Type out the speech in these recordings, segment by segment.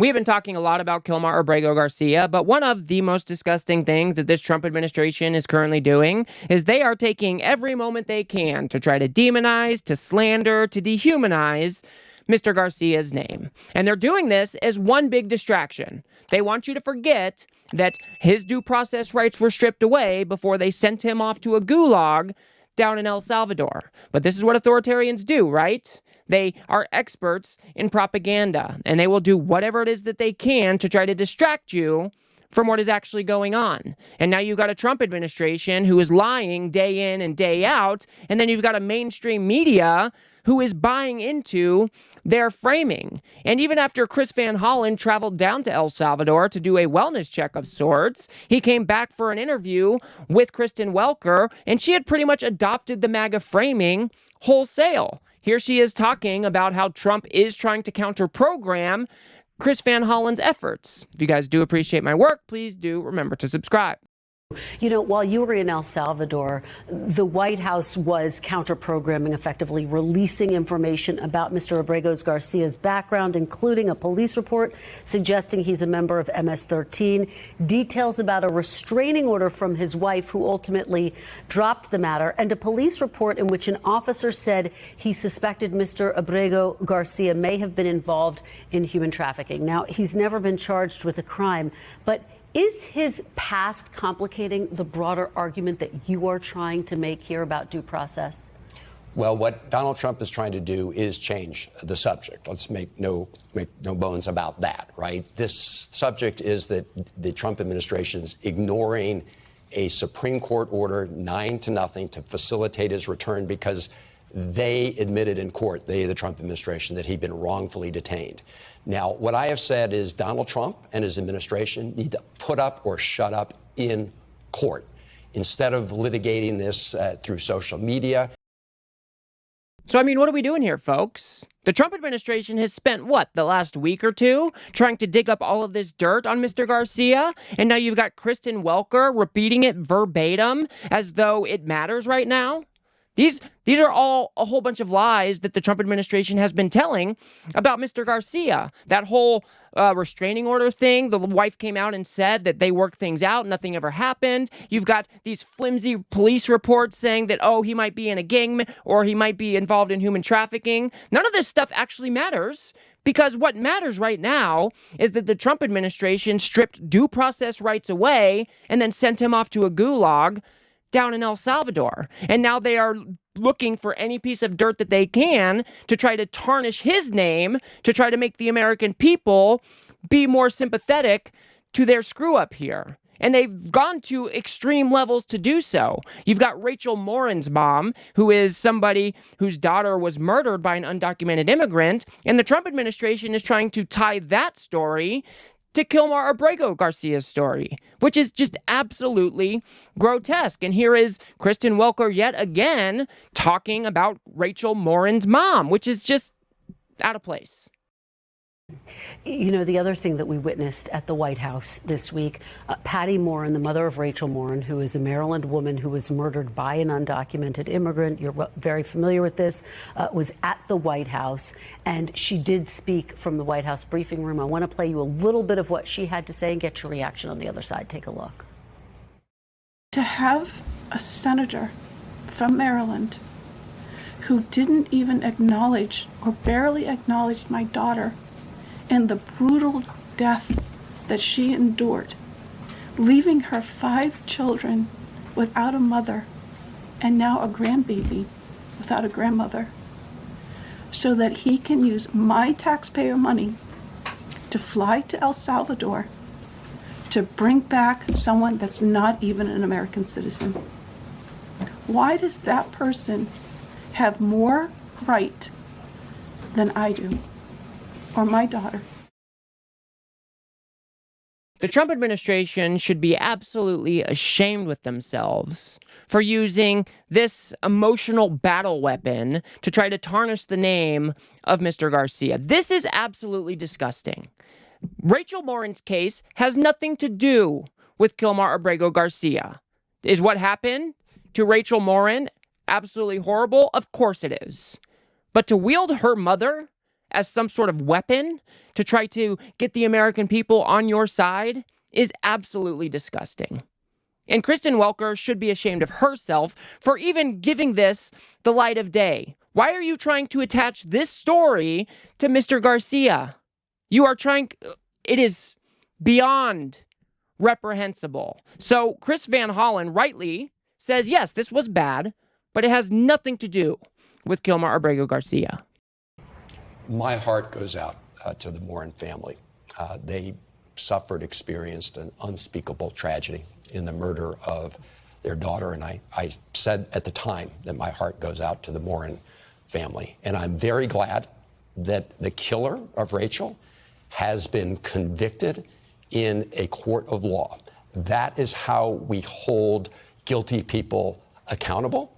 We've been talking a lot about Kilmar Abrego Garcia, but one of the most disgusting things that this Trump administration is currently doing is they are taking every moment they can to try to demonize, to slander, to dehumanize Mr. Garcia's name. And they're doing this as one big distraction. They want you to forget that his due process rights were stripped away before they sent him off to a gulag down in El Salvador. But this is what authoritarians do, right? They are experts in propaganda, and they will do whatever it is that they can to try to distract you from what is actually going on. And now you've got a Trump administration who is lying day in and day out, and then you've got a mainstream media who is buying into their framing. And even after Chris Van Hollen traveled down to El Salvador to do a wellness check of sorts, he came back for an interview with Kristen Welker, and she had pretty much adopted the MAGA framing wholesale. Here she is talking about how Trump is trying to counter-program Chris Van Hollen's efforts. If you guys do appreciate my work, please do remember to subscribe. You know, while you were in El Salvador, the White House was counter-programming, effectively releasing information about Mr. Abrego Garcia's background, including a police report suggesting he's a member of MS-13, details about a restraining order from his wife, who ultimately dropped the matter, and a police report in which an officer said he suspected Mr. Abrego Garcia may have been involved in human trafficking. Now, he's never been charged with a crime, but is his past complicating the broader argument that you are trying to make here about due process? Well, what Donald Trump is trying to do is change the subject. Let's make no bones about that, right? This subject is that the Trump administration is ignoring a Supreme Court order 9-0 to facilitate his return because they admitted in court, the Trump administration, that he'd been wrongfully detained. Now, what I have said is Donald Trump and his administration need to put up or shut up in court instead of litigating this through social media. So, I mean, what are we doing here, folks? The Trump administration has spent, the last week or two trying to dig up all of this dirt on Mr. Garcia, and now you've got Kristen Welker repeating it verbatim as though it matters right now? These are all a whole bunch of lies that the Trump administration has been telling about Mr. Garcia. That whole restraining order thing, the wife came out and said that they worked things out, nothing ever happened. You've got these flimsy police reports saying that, he might be in a gang or he might be involved in human trafficking. None of this stuff actually matters, because what matters right now is that the Trump administration stripped due process rights away and then sent him off to a gulag down in El Salvador. And now they are looking for any piece of dirt that they can to try to tarnish his name, to try to make the American people be more sympathetic to their screw up here. And they've gone to extreme levels to do so. You've got Rachel Morren's mom, who is somebody whose daughter was murdered by an undocumented immigrant, and the Trump administration is trying to tie that story to Kilmar Abrego Garcia's story, which is just absolutely grotesque. And here is Kristen Welker yet again talking about Rachel Morren's mom, which is just out of place. You know, the other thing that we witnessed at the White House this week, Patty Morren, the mother of Rachel Morren, who is a Maryland woman who was murdered by an undocumented immigrant, you're very familiar with this, was at the White House, and she did speak from the White House briefing room. I want to play you a little bit of what she had to say and get your reaction on the other side. Take a look. To have a senator from Maryland who didn't even acknowledge or barely acknowledge my daughter and the brutal death that she endured, leaving her 5 children without a mother and now a grandbaby without a grandmother, so that he can use my taxpayer money to fly to El Salvador to bring back someone that's not even an American citizen. Why does that person have more right than I do? Or my daughter? The Trump administration should be absolutely ashamed with themselves for using this emotional battle weapon to try to tarnish the name of Mr. Garcia. This is absolutely disgusting. Rachel Morren's case has nothing to do with Kilmar Abrego Garcia. Is what happened to Rachel Morren absolutely horrible? Of course it is. But to wield her mother as some sort of weapon to try to get the American people on your side is absolutely disgusting. And Kristen Welker should be ashamed of herself for even giving this the light of day. Why are you trying to attach this story to Mr. Garcia? You are trying, it is beyond reprehensible. So Chris Van Hollen rightly says, yes, this was bad, but it has nothing to do with Kilmar Abrego Garcia. My heart goes out to the Morren family. They experienced an unspeakable tragedy in the murder of their daughter. And I said at the time that my heart goes out to the Morren family. And I'm very glad that the killer of Rachel has been convicted in a court of law. That is how we hold guilty people accountable.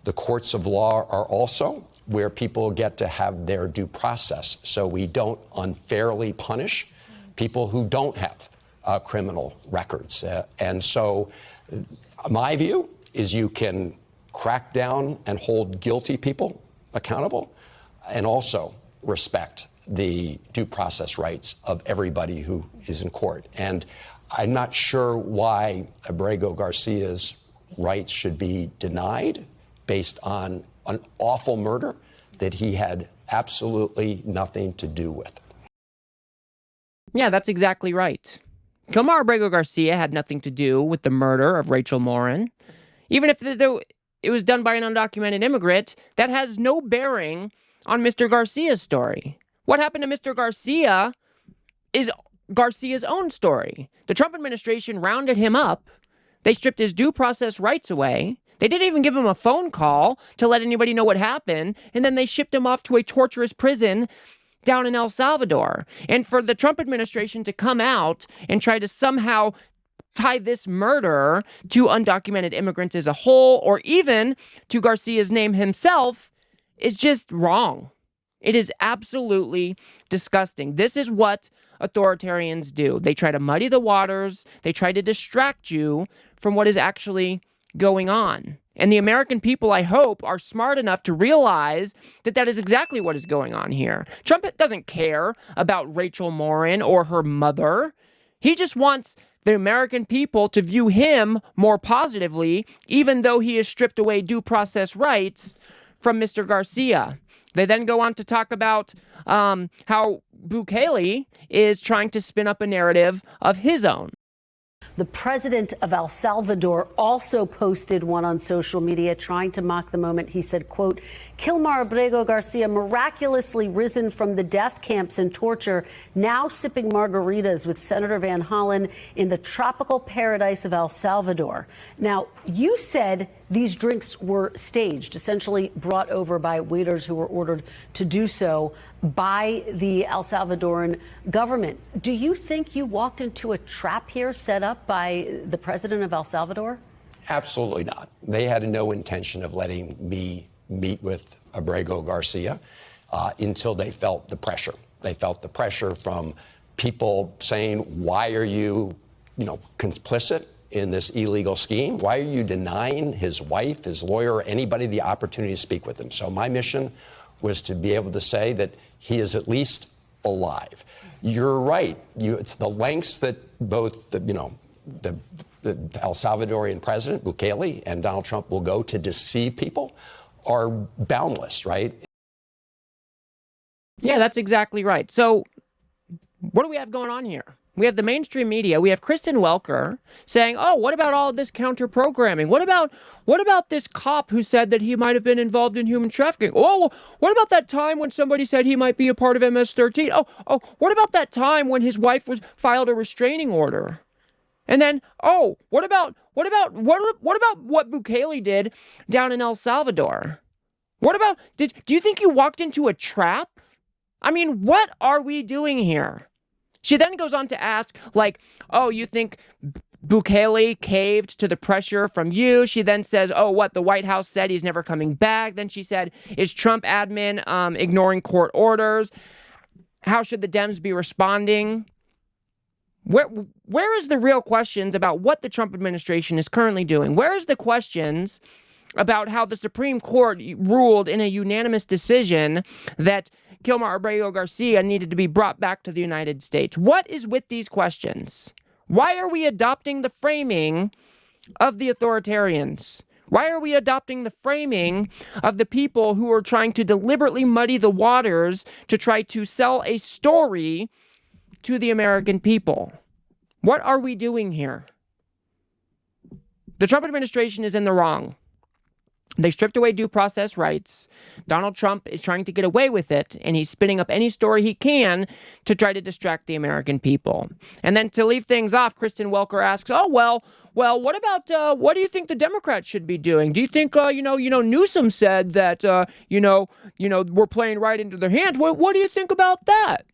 The courts of law are also where people get to have their due process, so we don't unfairly punish people who don't have criminal records. And so my view is you can crack down and hold guilty people accountable and also respect the due process rights of everybody who is in court. And I'm not sure why Abrego Garcia's rights should be denied based on an awful murder that he had absolutely nothing to do with. Yeah, that's exactly right. Kilmar Abrego Garcia had nothing to do with the murder of Rachel Morren. Even if it was done by an undocumented immigrant, that has no bearing on Mr. Garcia's story. What happened to Mr. Garcia is Garcia's own story. The Trump administration rounded him up. They stripped his due process rights away. They didn't even give him a phone call to let anybody know what happened. And then they shipped him off to a torturous prison down in El Salvador. And for the Trump administration to come out and try to somehow tie this murder to undocumented immigrants as a whole, or even to Garcia's name himself, is just wrong. It is absolutely disgusting. This is what authoritarians do. They try to muddy the waters. They try to distract you from what is actually going on. And the American people, I hope, are smart enough to realize that that is exactly what is going on here. Trump doesn't care about Rachel Morren or her mother. He just wants the American people to view him more positively, even though he has stripped away due process rights from Mr. Garcia. They then go on to talk about how Bukele is trying to spin up a narrative of his own. The president of El Salvador also posted one on social media trying to mock the moment. He said, quote, Kilmar Abrego Garcia miraculously risen from the death camps and torture, now sipping margaritas with Senator Van Hollen in the tropical paradise of El Salvador. Now, you said these drinks were staged, essentially brought over by waiters who were ordered to do so by the El Salvadoran government. Do you think you walked into a trap here set up by the president of El Salvador? Absolutely not. They had no intention of letting me meet with Abrego Garcia until they felt the pressure. They felt the pressure from people saying, why are you, complicit in this illegal scheme? Why are you denying his wife, his lawyer, or anybody the opportunity to speak with him? So my mission was to be able to say that he is at least alive. You're right. It's the lengths that both the El Salvadorian president, Bukele, and Donald Trump will go to deceive people are boundless, right? Yeah, that's exactly right. So what do we have going on here? We have the mainstream media. We have Kristen Welker saying, oh, what about all this counter-programming? What about this cop who said that he might have been involved in human trafficking? Oh, what about that time when somebody said he might be a part of MS-13? Oh, what about that time when his wife filed a restraining order? And then, what about what Bukele did down in El Salvador? Do you think you walked into a trap? I mean, what are we doing here? She then goes on to ask, you think Bukele caved to the pressure from you? She then says, the White House said he's never coming back. Then she said, is Trump admin ignoring court orders? How should the Dems be responding? Where is the real questions about what the Trump administration is currently doing? Where is the questions about how the Supreme Court ruled in a unanimous decision that Kilmar Abrego Garcia needed to be brought back to the United States. What is with these questions? Why are we adopting the framing of the authoritarians? Why are we adopting the framing of the people who are trying to deliberately muddy the waters to try to sell a story to the American people? What are we doing here? The Trump administration is in the wrong. They stripped away due process rights. Donald Trump is trying to get away with it, and he's spinning up any story he can to try to distract the American people. And then to leave things off, Kristen Welker asks, "Oh, well, what about, what do you think the Democrats should be doing? Do you think, Newsom said that, we're playing right into their hands. What do you think about that?"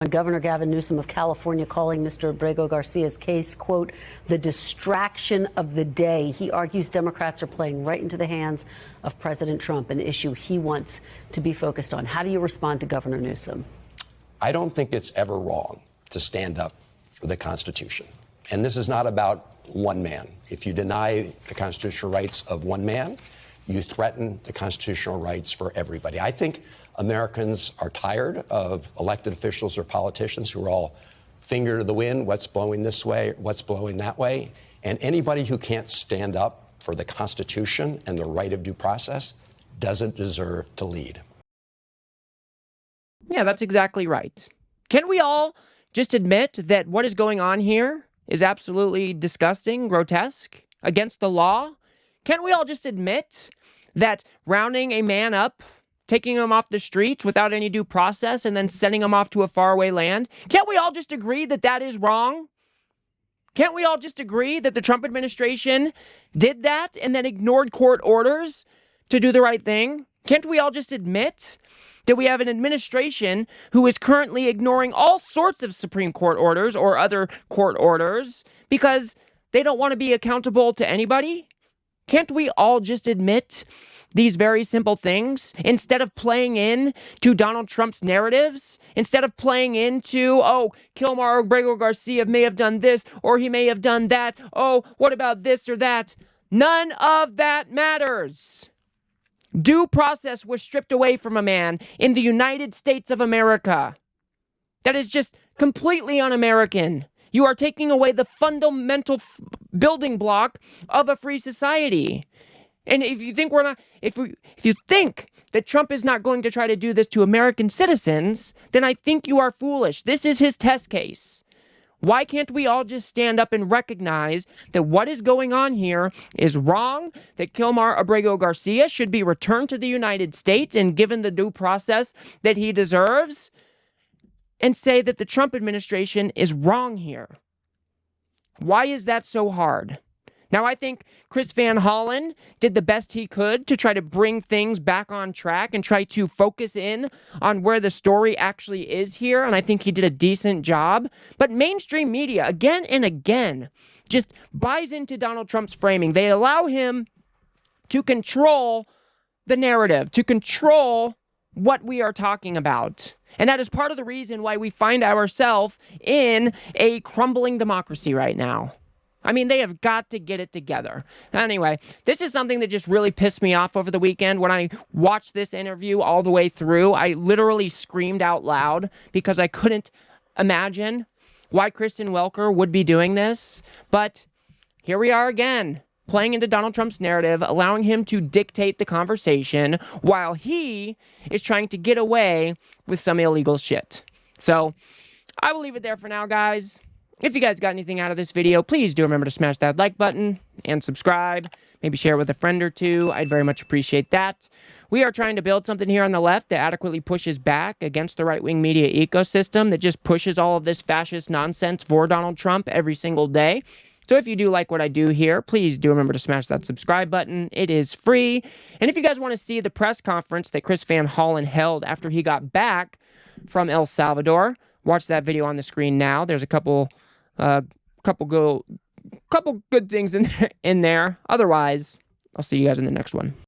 Governor Gavin Newsom of California calling Mr. Abrego Garcia's case, quote, the distraction of the day. He argues Democrats are playing right into the hands of President Trump, an issue he wants to be focused on. How do you respond to Governor Newsom? I don't think it's ever wrong to stand up for the Constitution. And this is not about one man. If you deny the constitutional rights of one man, you threaten the constitutional rights for everybody. I think Americans are tired of elected officials or politicians who are all finger to the wind, what's blowing this way, what's blowing that way. And anybody who can't stand up for the Constitution and the right of due process doesn't deserve to lead. Yeah, that's exactly right. Can we all just admit that what is going on here is absolutely disgusting, grotesque, against the law? Can't we all just admit that rounding a man up, taking him off the streets without any due process, and then sending him off to a faraway land? Can't we all just agree that that is wrong? Can't we all just agree that the Trump administration did that and then ignored court orders to do the right thing? Can't we all just admit that we have an administration who is currently ignoring all sorts of Supreme Court orders or other court orders because they don't want to be accountable to anybody? Can't we all just admit these very simple things instead of playing in to Donald Trump's narratives, instead of playing into, oh, Kilmar Abrego Garcia may have done this or he may have done that. Oh, what about this or that? None of that matters. Due process was stripped away from a man in the United States of America. That is just completely un-American. You are taking away the fundamental building block of a free society. And if you think if you think that Trump is not going to try to do this to American citizens, then I think you are foolish. This is his test case. Why can't we all just stand up and recognize that what is going on here is wrong, that Kilmar Abrego Garcia should be returned to the United States and given the due process that he deserves, and say that the Trump administration is wrong here? Why is that so hard? Now, I think Chris Van Hollen did the best he could to try to bring things back on track and try to focus in on where the story actually is here, and I think he did a decent job. But mainstream media, again and again, just buys into Donald Trump's framing. They allow him to control the narrative, to control what we are talking about. And that is part of the reason why we find ourselves in a crumbling democracy right now. I mean, they have got to get it together. Anyway, this is something that just really pissed me off over the weekend. When I watched this interview all the way through, I literally screamed out loud because I couldn't imagine why Kristen Welker would be doing this. But here we are again, playing into Donald Trump's narrative, allowing him to dictate the conversation while he is trying to get away with some illegal shit. So I will leave it there for now, guys. If you guys got anything out of this video, please do remember to smash that like button and subscribe. Maybe share it with a friend or two. I'd very much appreciate that. We are trying to build something here on the left that adequately pushes back against the right-wing media ecosystem that just pushes all of this fascist nonsense for Donald Trump every single day. So if you do like what I do here, please do remember to smash that subscribe button. It is free. And if you guys want to see the press conference that Chris Van Hollen held after he got back from El Salvador, watch that video on the screen now. There's a couple good things in there. Otherwise, I'll see you guys in the next one.